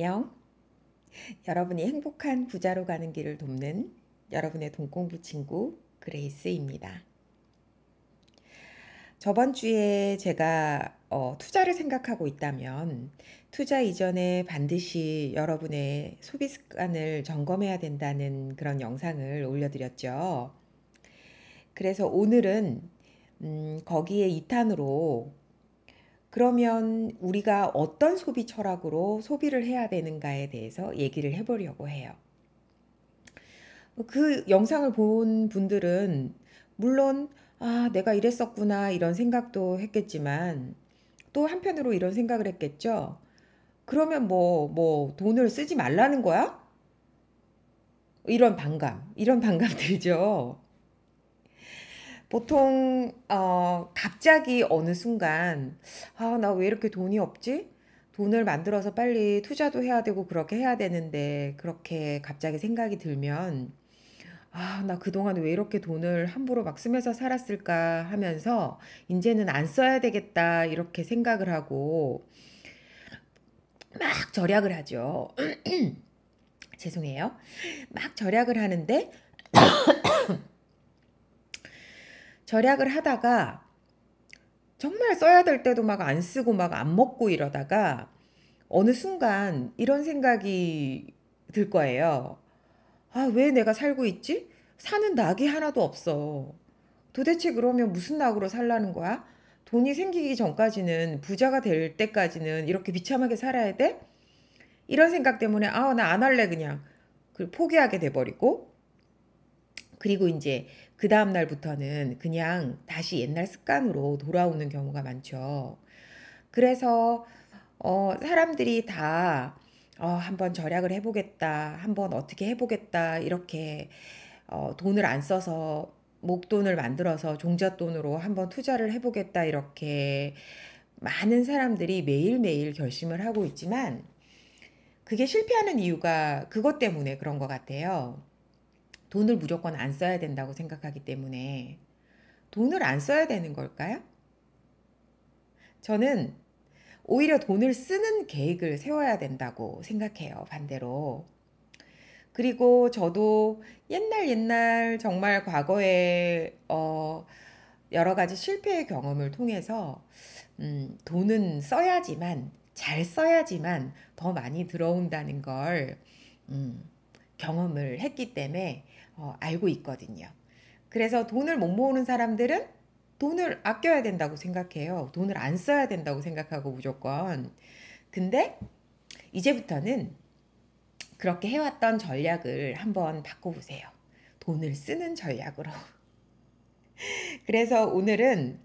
안녕. 여러분이 행복한 부자로 가는 길을 돕는 여러분의 돈공부 친구 그레이스입니다. 저번 주에 제가 투자를 생각하고 있다면 투자 이전에 반드시 여러분의 소비 습관을 점검해야 된다는 그런 영상을 올려드렸죠. 그래서 오늘은 거기에 2탄으로 그러면 우리가 어떤 소비 철학으로 소비를 해야 되는가에 대해서 얘기를 해보려고 해요. 그 영상을 본 분들은 물론 내가 이랬었구나 이런 생각도 했겠지만 또 한편으로 이런 생각을 했겠죠. 그러면 뭐 돈을 쓰지 말라는 거야? 이런 반감 들죠. 보통 갑자기 어느 순간 나 왜 이렇게 돈이 없지? 돈을 만들어서 빨리 투자도 해야 되고 그렇게 해야 되는데 그렇게 갑자기 생각이 들면 나 그동안 왜 이렇게 돈을 함부로 막 쓰면서 살았을까 하면서 이제는 안 써야 되겠다 이렇게 생각을 하고 막 절약을 하죠. 죄송해요. 막 절약을 하는데 절약을 하다가 정말 써야 될 때도 막 안 쓰고 막 안 먹고 이러다가 어느 순간 이런 생각이 들 거예요. 왜 내가 살고 있지? 사는 낙이 하나도 없어. 도대체 그러면 무슨 낙으로 살라는 거야? 돈이 생기기 전까지는 부자가 될 때까지는 이렇게 비참하게 살아야 돼? 이런 생각 때문에 나 안 할래 그냥. 포기하게 돼버리고 그리고 이제 그 다음 날부터는 그냥 다시 옛날 습관으로 돌아오는 경우가 많죠. 그래서 사람들이 다 한번 절약을 해보겠다, 한번 어떻게 해보겠다 이렇게 돈을 안 써서 목돈을 만들어서 종잣돈으로 한번 투자를 해보겠다 이렇게 많은 사람들이 매일매일 결심을 하고 있지만 그게 실패하는 이유가 그것 때문에 그런 것 같아요. 돈을 무조건 안 써야 된다고 생각하기 때문에 돈을 안 써야 되는 걸까요? 저는 오히려 돈을 쓰는 계획을 세워야 된다고 생각해요, 반대로. 그리고 저도 옛날 정말 과거에 여러 가지 실패의 경험을 통해서 돈은 써야지만 잘 써야지만 더 많이 들어온다는 걸 음, 경험을 했기 때문에 알고 있거든요. 그래서 돈을 못 모으는 사람들은 돈을 아껴야 된다고 생각해요. 돈을 안 써야 된다고 생각하고 무조건. 근데 이제부터는 그렇게 해왔던 전략을 한번 바꿔보세요. 돈을 쓰는 전략으로. 그래서 오늘은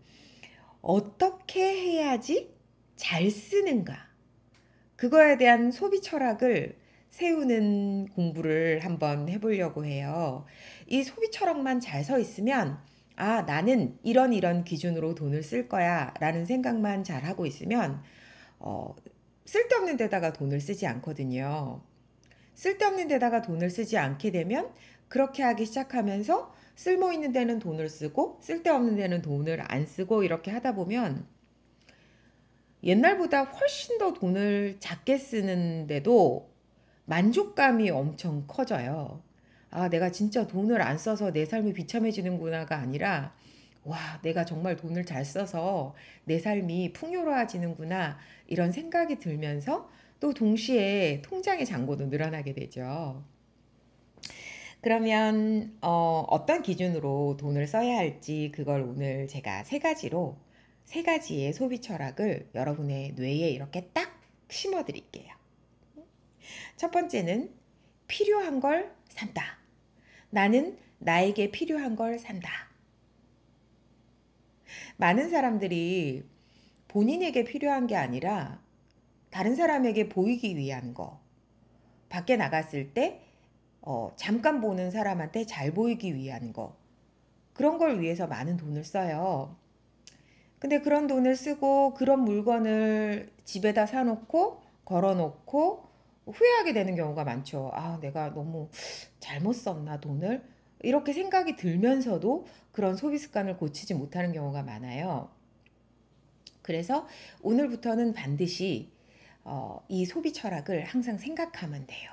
어떻게 해야지 잘 쓰는가? 그거에 대한 소비 철학을 세우는 공부를 한번 해보려고 해요. 이 소비 철학만 잘 서 있으면 나는 이런 기준으로 돈을 쓸 거야 라는 생각만 잘 하고 있으면 어, 쓸데없는 데다가 돈을 쓰지 않거든요. 쓸데없는 데다가 돈을 쓰지 않게 되면 그렇게 하기 시작하면서 쓸모 있는 데는 돈을 쓰고 쓸데없는 데는 돈을 안 쓰고 이렇게 하다 보면 옛날보다 훨씬 더 돈을 작게 쓰는데도 만족감이 엄청 커져요. 내가 진짜 돈을 안 써서 내 삶이 비참해지는구나가 아니라 내가 정말 돈을 잘 써서 내 삶이 풍요로워지는구나 이런 생각이 들면서 또 동시에 통장의 잔고도 늘어나게 되죠. 그러면 어떤 기준으로 돈을 써야 할지 그걸 오늘 제가 세 가지의 소비 철학을 여러분의 뇌에 이렇게 딱 심어 드릴게요. 첫 번째는 필요한 걸 산다. 나는 나에게 필요한 걸 산다. 많은 사람들이 본인에게 필요한 게 아니라 다른 사람에게 보이기 위한 거. 밖에 나갔을 때 잠깐 보는 사람한테 잘 보이기 위한 거. 그런 걸 위해서 많은 돈을 써요. 근데 그런 돈을 쓰고 그런 물건을 집에다 사놓고 걸어놓고 후회하게 되는 경우가 많죠. 내가 너무 잘못 썼나 돈을? 이렇게 생각이 들면서도 그런 소비 습관을 고치지 못하는 경우가 많아요. 그래서 오늘부터는 반드시 이 소비 철학을 항상 생각하면 돼요.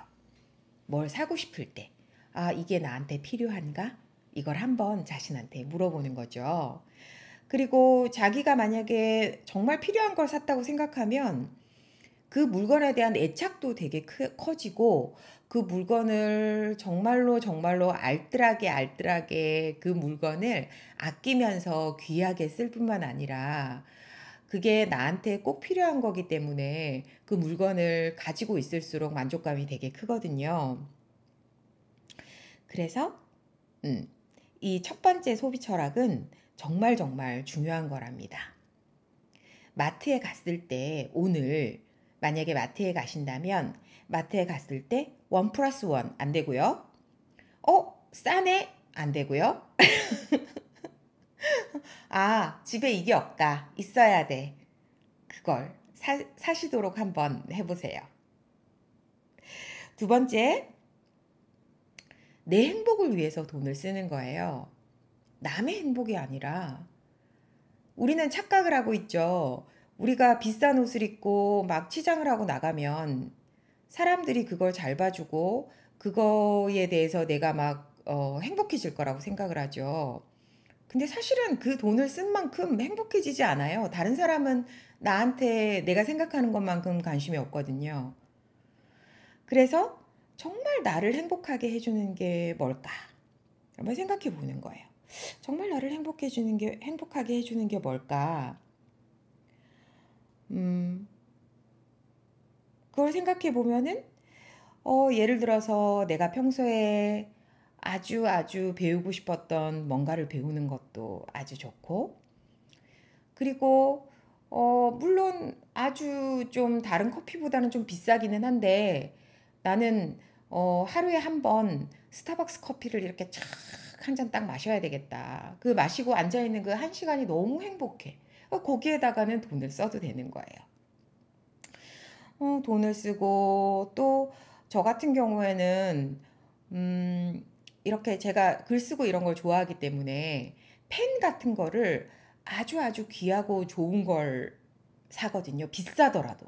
뭘 사고 싶을 때, 아, 이게 나한테 필요한가? 이걸 한번 자신한테 물어보는 거죠. 그리고 자기가 만약에 정말 필요한 걸 샀다고 생각하면 그 물건에 대한 애착도 되게 커지고 그 물건을 정말로 정말로 알뜰하게 그 물건을 아끼면서 귀하게 쓸 뿐만 아니라 그게 나한테 꼭 필요한 거기 때문에 그 물건을 가지고 있을수록 만족감이 되게 크거든요. 그래서 이 첫 번째 소비 철학은 정말 정말 중요한 거랍니다. 마트에 갔을 때 오늘 만약에 마트에 가신다면 마트에 갔을 때 원 플러스 원 안 되고요. 싸네? 안 되고요. 아, 집에 이게 없다. 있어야 돼. 그걸 사시도록 한번 해보세요. 두 번째, 내 행복을 위해서 돈을 쓰는 거예요. 남의 행복이 아니라 우리는 착각을 하고 있죠. 우리가 비싼 옷을 입고 막 치장을 하고 나가면 사람들이 그걸 잘 봐주고 그거에 대해서 내가 막 행복해질 거라고 생각을 하죠. 근데 사실은 그 돈을 쓴 만큼 행복해지지 않아요. 다른 사람은 나한테 내가 생각하는 것만큼 관심이 없거든요. 그래서 정말 나를 행복하게 해주는 게 뭘까? 한번 생각해 보는 거예요. 정말 나를 행복하게 해주는 게 뭘까? 음, 그걸 생각해 보면은, 예를 들어서 내가 평소에 아주 배우고 싶었던 뭔가를 배우는 것도 아주 좋고, 그리고, 물론 아주 좀 다른 커피보다는 좀 비싸기는 한데, 나는, 하루에 한 번 스타벅스 커피를 이렇게 착 한 잔 딱 마셔야 되겠다. 그 마시고 앉아있는 그 한 시간이 너무 행복해. 거기에다가는 돈을 써도 되는 거예요. 돈을 쓰고 또 저 같은 경우에는 이렇게 제가 글 쓰고 이런 걸 좋아하기 때문에 펜 같은 거를 아주 귀하고 좋은 걸 사거든요. 비싸더라도.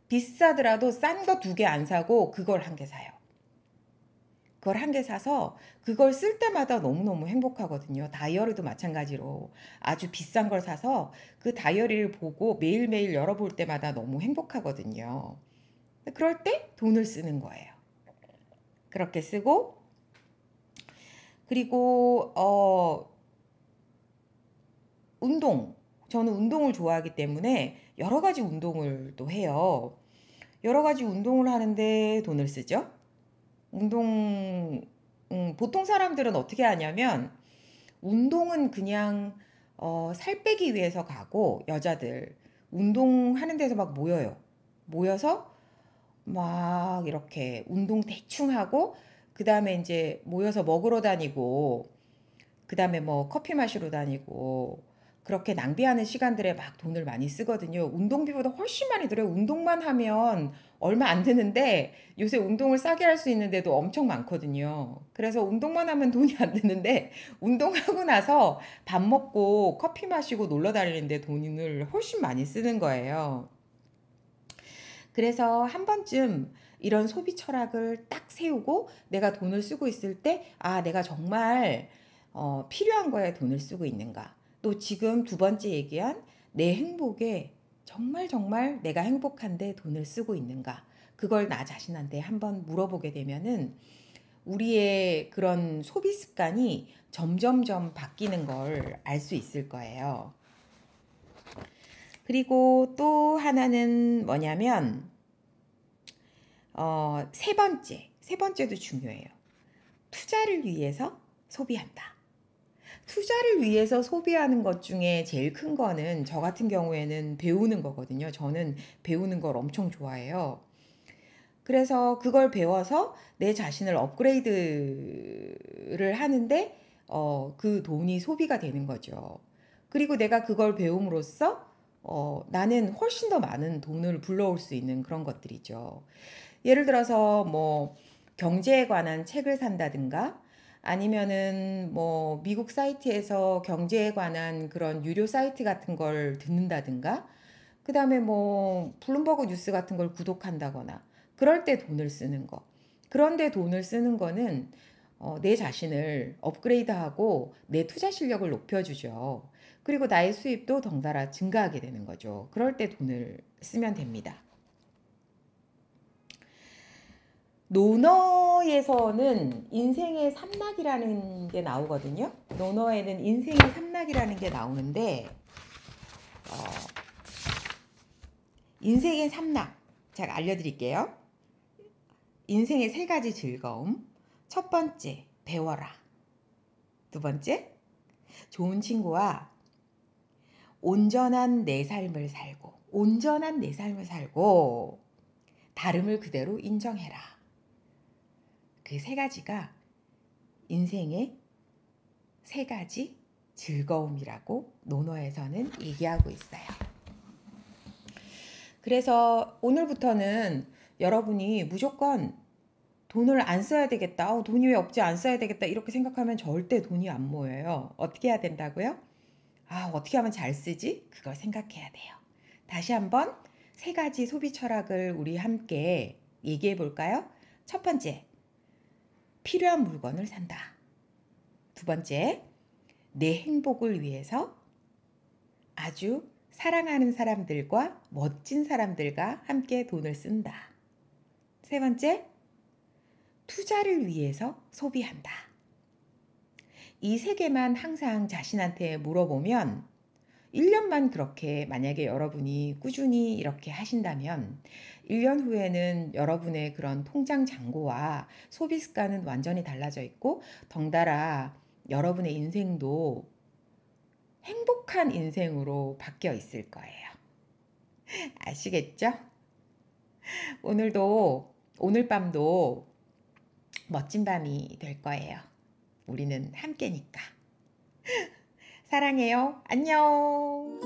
비싸더라도 싼 거 두 개 안 사고 그걸 한 개 사요. 그걸 한 개 사서 그걸 쓸 때마다 너무너무 행복하거든요. 다이어리도 마찬가지로 아주 비싼 걸 사서 그 다이어리를 보고 매일매일 열어볼 때마다 너무 행복하거든요. 그럴 때 돈을 쓰는 거예요. 그렇게 쓰고 그리고 운동. 저는 운동을 좋아하기 때문에 여러 가지 운동을 또 해요. 여러 가지 운동을 하는데 돈을 쓰죠. 운동 보통 사람들은 어떻게 하냐면 운동은 그냥 살 빼기 위해서 가고 여자들 운동하는 데서 막 모여요. 모여서 막 이렇게 운동 대충 하고 그다음에 이제 모여서 먹으러 다니고 그다음에 뭐 커피 마시러 다니고 그렇게 낭비하는 시간들에 막 돈을 많이 쓰거든요. 운동비보다 훨씬 많이 들어요. 운동만 하면 얼마 안 드는데 요새 운동을 싸게 할 수 있는 데도 엄청 많거든요. 그래서 운동만 하면 돈이 안 드는데 운동하고 나서 밥 먹고 커피 마시고 놀러 다니는데 돈을 훨씬 많이 쓰는 거예요. 그래서 한 번쯤 이런 소비 철학을 딱 세우고 내가 돈을 쓰고 있을 때, 아, 내가 정말 필요한 거에 돈을 쓰고 있는가. 또 지금 두 번째 얘기한 내 행복에 정말 내가 행복한데 돈을 쓰고 있는가. 그걸 나 자신한테 한번 물어보게 되면은 우리의 그런 소비 습관이 점점점 바뀌는 걸 알 수 있을 거예요. 그리고 또 하나는 뭐냐면 세 번째도 중요해요. 투자를 위해서 소비한다. 투자를 위해서 소비하는 것 중에 제일 큰 거는 저 같은 경우에는 배우는 거거든요. 저는 배우는 걸 엄청 좋아해요. 그래서 그걸 배워서 내 자신을 업그레이드를 하는데 그 돈이 소비가 되는 거죠. 그리고 내가 그걸 배움으로써 나는 훨씬 더 많은 돈을 불러올 수 있는 그런 것들이죠. 예를 들어서 뭐 경제에 관한 책을 산다든가 아니면은 뭐 미국 사이트에서 경제에 관한 그런 유료 사이트 같은 걸 듣는다든가 그 다음에 뭐 블룸버그 뉴스 같은 걸 구독한다거나 그럴 때 돈을 쓰는 거. 그런데 돈을 쓰는 거는 내 자신을 업그레이드하고 내 투자 실력을 높여주죠. 그리고 나의 수입도 덩달아 증가하게 되는 거죠. 그럴 때 돈을 쓰면 됩니다. 논어에서는 인생의 삼락이라는 게 나오거든요. 논어에는 인생의 삼락이라는 게 나오는데 인생의 삼락 제가 알려드릴게요. 인생의 세 가지 즐거움. 첫 번째, 배워라. 두 번째, 좋은 친구와 온전한 내 삶을 살고 다름을 그대로 인정해라. 그 세 가지가 인생의 세 가지 즐거움이라고 논어에서는 얘기하고 있어요. 그래서 오늘부터는 여러분이 무조건 돈을 안 써야 되겠다. 돈이 왜 없지? 안 써야 되겠다. 이렇게 생각하면 절대 돈이 안 모여요. 어떻게 해야 된다고요? 어떻게 하면 잘 쓰지? 그걸 생각해야 돼요. 다시 한번 세 가지 소비 철학을 우리 함께 얘기해 볼까요? 첫 번째, 필요한 물건을 산다. 두 번째, 내 행복을 위해서 아주 사랑하는 사람들과 멋진 사람들과 함께 돈을 쓴다. 세 번째, 투자를 위해서 소비한다. 이 세 개만 항상 자신한테 물어보면 1년만 그렇게 만약에 여러분이 꾸준히 이렇게 하신다면 1년 후에는 여러분의 그런 통장 잔고와 소비 습관은 완전히 달라져 있고 덩달아 여러분의 인생도 행복한 인생으로 바뀌어 있을 거예요. 아시겠죠? 오늘 밤도 멋진 밤이 될 거예요. 우리는 함께니까. 사랑해요. 안녕.